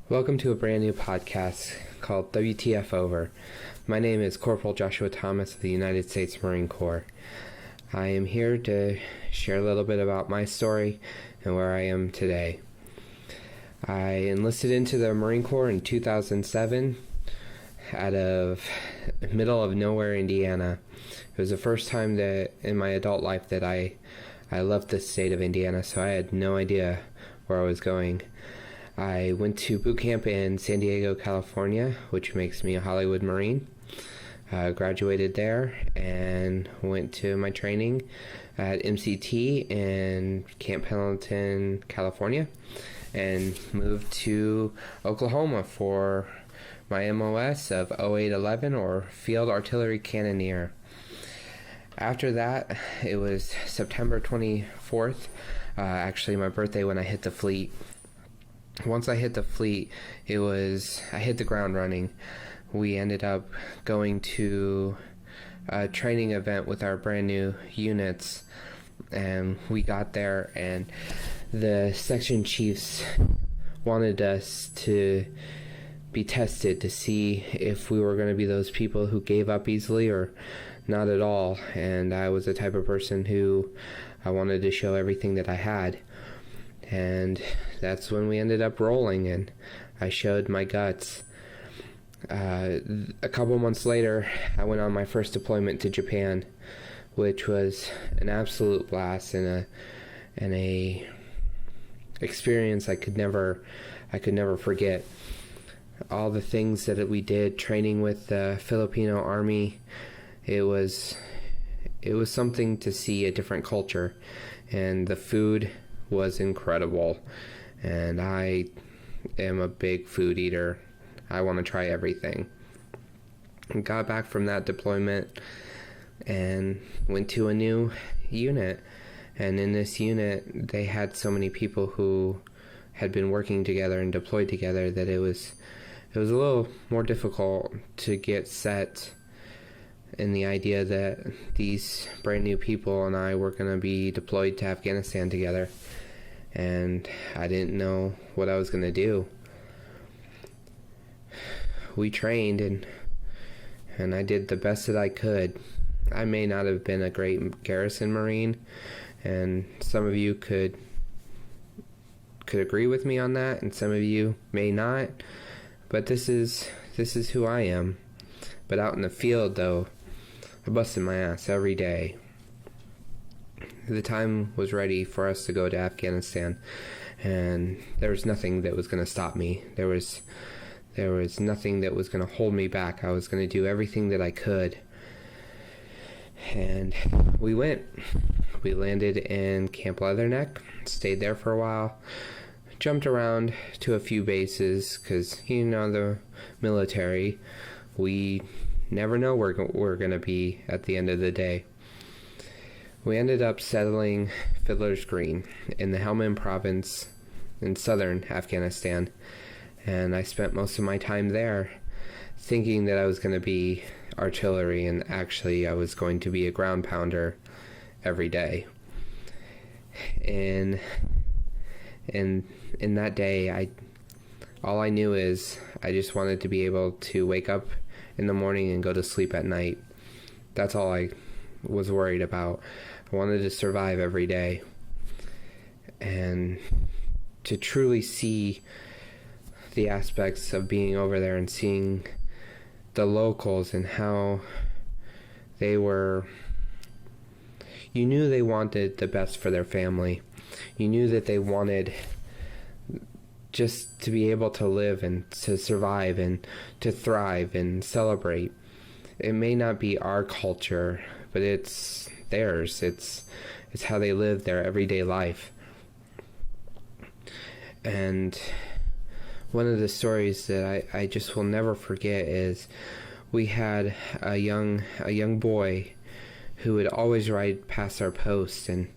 Welcome to a brand new podcast called WTF Over. My name is Corporal Joshua Thomas of the United States Marine Corps. I am here to share a little bit about my story and where I am today. I enlisted into the Marine Corps in 2007 out of middle of nowhere, Indiana. It was the first time that in my adult life that I left the state of Indiana, so I had no idea where I was going. I went to boot camp in San Diego, California, which makes me a Hollywood Marine. Graduated there and went to my training at MCT in Camp Pendleton, California, and moved to Oklahoma for my MOS of 0811, or Field Artillery Cannoneer. After that, it was September 24th, actually my birthday, when I hit the fleet. Once I hit the fleet, I hit the ground running. We ended up going to a training event with our brand new units, and we got there, and the section chiefs wanted us to be tested to see if we were going to be those people who gave up easily or not at all. And I was the type of person who I wanted to show everything that I had. And that's when we ended up rolling, and I showed my guts. A couple months later, I went on my first deployment to Japan, which was an absolute blast and a experience I could never forget. All the things that we did, training with the Filipino Army, it was something to see a different culture, and the food was incredible, and I am a big food eater. I want to try everything. Got back from that deployment and went to a new unit, and in this unit they had so many people who had been working together and deployed together that it was a little more difficult to get set in the idea that these brand new people and I were going to be deployed to Afghanistan together. And I didn't know what I was going to do. We trained, and I did the best that I could. I may not have been a great garrison Marine, and some of you could agree with me on that, and some of you may not. But this is who I am. But out in the field, though, I busted my ass every day. The time was ready for us to go to Afghanistan, and there was nothing that was going to stop me. There was nothing that was going to hold me back. I was going to do everything that I could. And we went. We landed in Camp Leatherneck, stayed there for a while, jumped around to a few bases, because, the military, we never know where we're going to be at the end of the day. We ended up settling Fiddler's Green in the Helmand province in southern Afghanistan, and I spent most of my time there thinking that I was going to be artillery, and actually I was going to be a ground pounder every day. And in that day, all I knew is I just wanted to be able to wake up in the morning and go to sleep at night. That's all I was worried about. I wanted to survive every day, and to truly see the aspects of being over there and seeing the locals and how they were. You knew they wanted the best for their family. You knew that they wanted just to be able to live and to survive and to thrive and celebrate. It may not be our culture, but it's theirs. It's how they live their everyday life. And one of the stories that I just will never forget is we had a young boy who would always ride past our post, and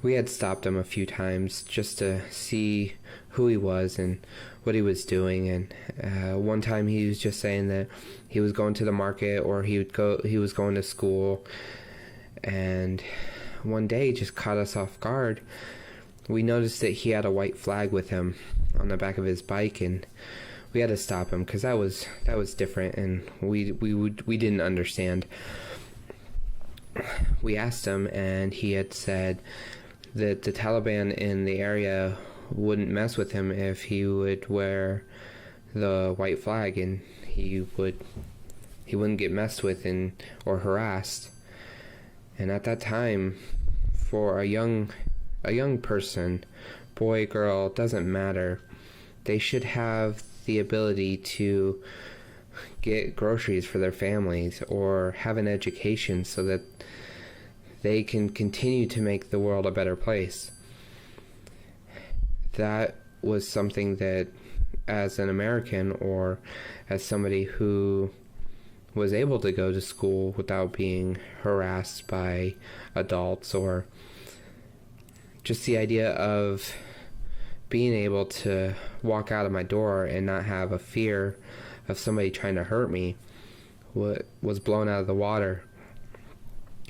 we had stopped him a few times just to see who he was and what he was doing. And one time he was just saying that he was going to the market, or he was going to school. And one day he just caught us off guard, we noticed that he had a white flag with him on the back of his bike, and we had to stop him because that was different, and we didn't understand. We asked him, and he had said that the Taliban in the area wouldn't mess with him if he would wear the white flag, and he wouldn't get messed with or harassed. And at that time, for a young person, boy, girl, doesn't matter, they should have the ability to get groceries for their families or have an education so that they can continue to make the world a better place. That was something that, as an American or as somebody who was able to go to school without being harassed by adults, or just the idea of being able to walk out of my door and not have a fear of somebody trying to hurt me, was blown out of the water.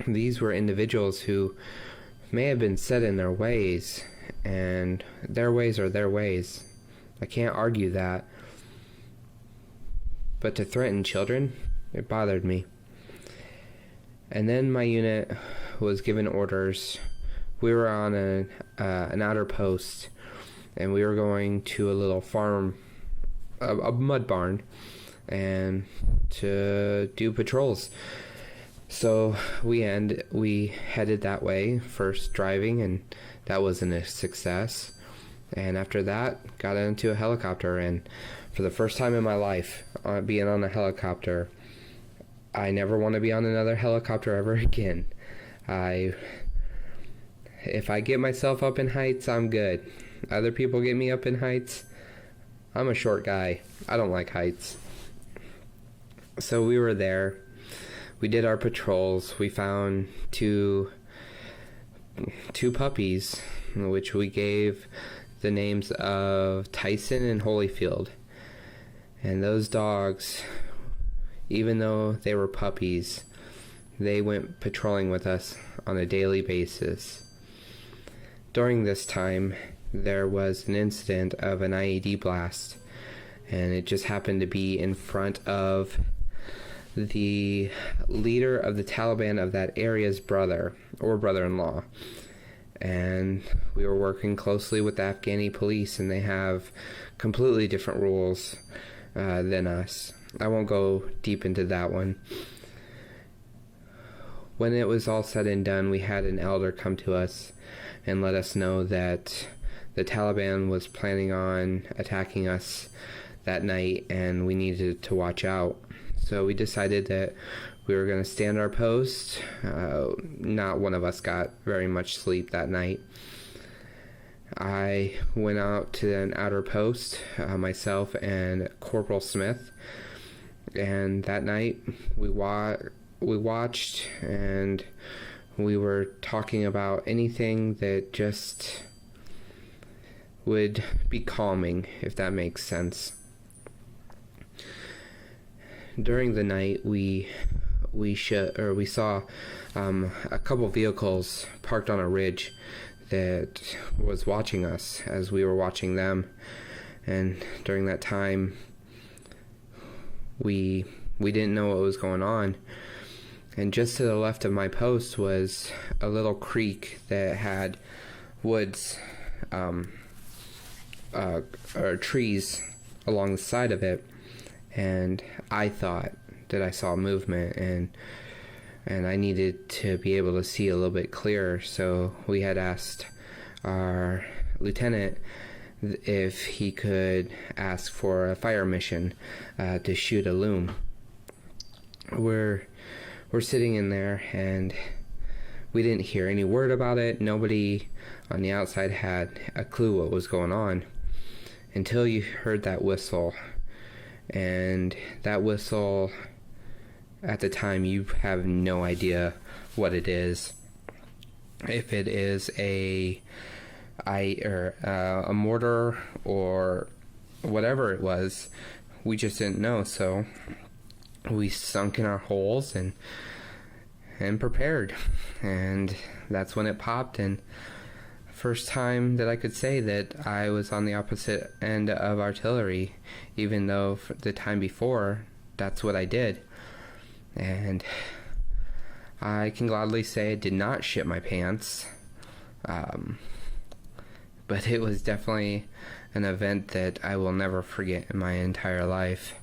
These were individuals who may have been set in their ways, and their ways are their ways. I can't argue that. But to threaten children, it bothered me. And then my unit was given orders. We were on an outer post, and we were going to a little farm, a mud barn, and to do patrols. So we headed that way, first driving, and that wasn't a success. And after that, got into a helicopter, and for the first time in my life, being on a helicopter, I never want to be on another helicopter ever again. If I get myself up in heights, I'm good. Other people get me up in heights, I'm a short guy. I don't like heights. So we were there. We did our patrols. We found two puppies, which we gave the names of Tyson and Holyfield. And those dogs, even though they were puppies, they went patrolling with us on a daily basis. During this time, there was an incident of an IED blast, and it just happened to be in front of the leader of the Taliban of that area's brother or brother-in-law. And we were working closely with the Afghani police, and they have completely different rules than us. I won't go deep into that one. When it was all said and done, we had an elder come to us and let us know that the Taliban was planning on attacking us that night, and we needed to watch out. So we decided that we were going to stand our post. Not one of us got very much sleep that night. I went out to an outer post, myself and Corporal Smith, and that night we watched, and we were talking about anything that just would be calming, if that makes sense. During the night, we saw a couple vehicles parked on a ridge that was watching us as we were watching them. And during that time, we didn't know what was going on. And just to the left of my post was a little creek that had woods or trees along the side of it. And I thought that I saw movement, and I needed to be able to see a little bit clearer. So we had asked our lieutenant if he could ask for a fire mission to shoot a loom. We're sitting in there, and we didn't hear any word about it. Nobody on the outside had a clue what was going on until you heard that whistle. And that whistle, at the time, you have no idea what it is. If it is a mortar or whatever it was, we just didn't know. So we sunk in our holes and prepared. And that's when it popped. And first time that I could say that I was on the opposite end of artillery, even though for the time before, that's what I did. And I can gladly say I did not shit my pants. But it was definitely an event that I will never forget in my entire life.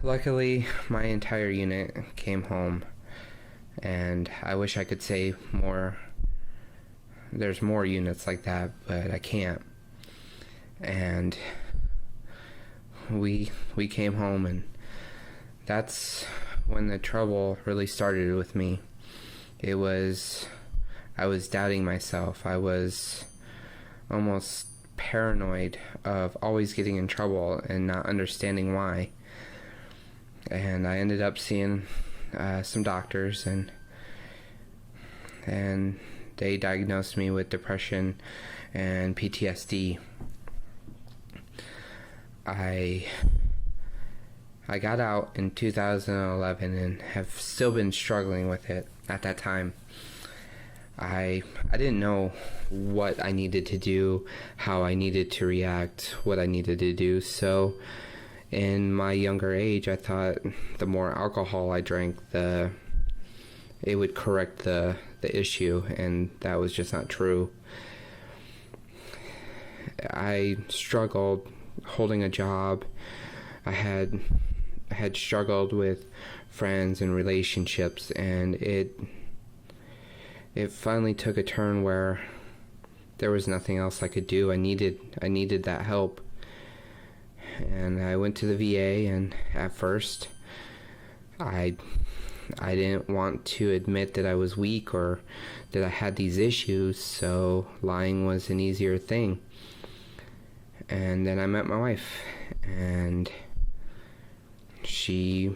Luckily, my entire unit came home, and I wish I could say more. There's more units like that, but I can't. And we came home, and that's when the trouble really started with me. I was doubting myself. I was almost paranoid of always getting in trouble and not understanding why. And I ended up seeing some doctors, and they diagnosed me with depression and PTSD. I got out in 2011 and have still been struggling with it at that time. I didn't know what I needed to do, how I needed to react, what I needed to do. So in my younger age, I thought the more alcohol I drank, it would correct the issue, and that was just not true. I struggled holding a job. I had struggled with friends and relationships, and it finally took a turn where there was nothing else I could do. I needed that help. And I went to the VA, and at first I didn't want to admit that I was weak or that I had these issues, so lying was an easier thing. And then I met my wife, and she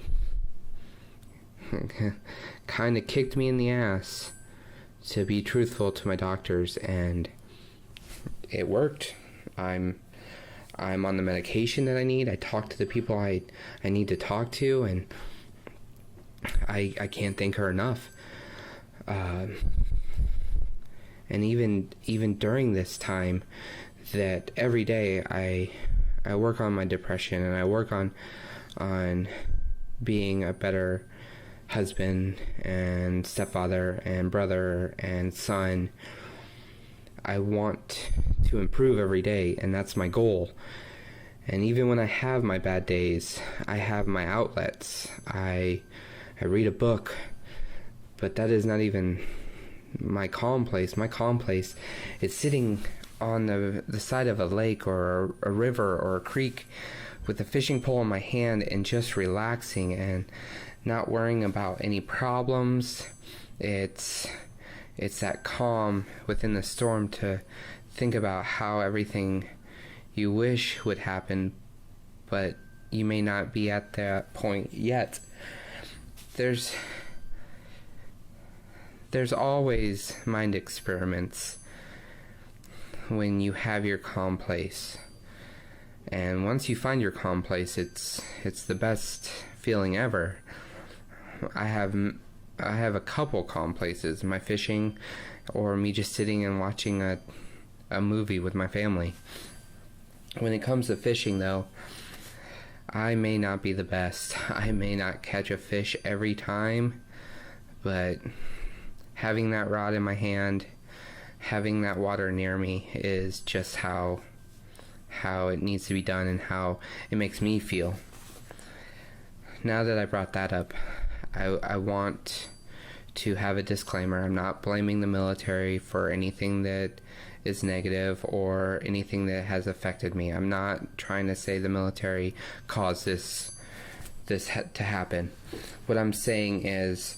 kind of kicked me in the ass to be truthful to my doctors, and it worked. I'm on the medication that I need. I talk to the people I need to talk to, and I can't thank her enough. And even during this time, that every day I work on my depression, and I work on being a better husband and stepfather and brother and son. I want to improve every day, and that's my goal. And even when I have my bad days, I have my outlets. I read a book, but that is not even my calm place. My calm place is sitting on the side of a lake or a river or a creek with a fishing pole in my hand and just relaxing and not worrying about any problems. It's that calm within the storm to think about how everything you wish would happen, but you may not be at that point yet. There's always mind experiments when you have your calm place. And once you find your calm place, it's the best feeling ever. I have a couple calm places, my fishing or me just sitting and watching a movie with my family. When it comes to fishing, though, I may not be the best. I may not catch a fish every time, but having that rod in my hand, having that water near me is just how it needs to be done and how it makes me feel. Now that I brought that up, I want to have a disclaimer. I'm not blaming the military for anything that is negative or anything that has affected me. I'm not trying to say the military caused this to happen. What I'm saying is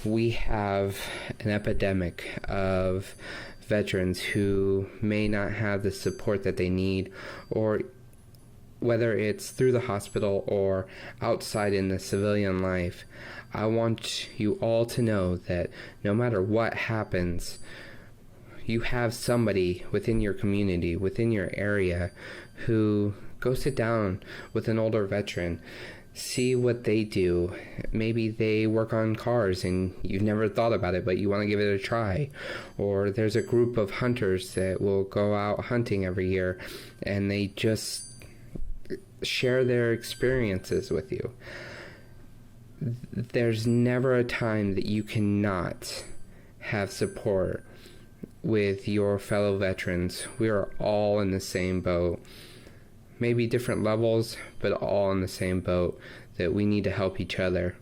we have an epidemic of veterans who may not have the support that they need, or whether it's through the hospital or outside in the civilian life. I want you all to know that no matter what happens, you have somebody within your community, within your area, who go sit down with an older veteran. see what they do. Maybe they work on cars and you've never thought about it, but you want to give it a try. Or there's a group of hunters that will go out hunting every year and they just share their experiences with you. There's never a time that you cannot have support with your fellow veterans. We are all in the same boat. Maybe different levels, but all in the same boat, that we need to help each other.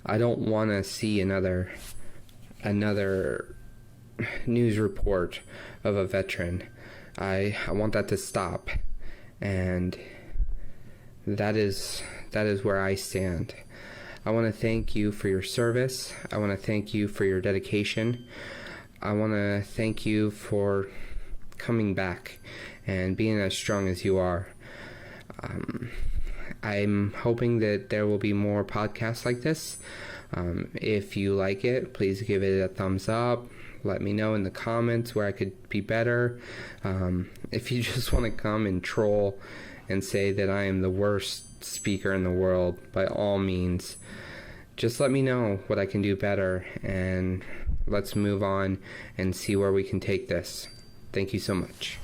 I don't want to see another news report of a veteran. I want that to stop. And that is where I stand. I want to thank you for your service. I want to thank you for your dedication. I want to thank you for coming back and being as strong as you are. I'm hoping that there will be more podcasts like this. If you like it, please give it a thumbs up. Let me know in the comments where I could be better. If you just want to come and troll and say that I am the worst speaker in the world, by all means, just let me know what I can do better, and let's move on and see where we can take this. Thank you so much.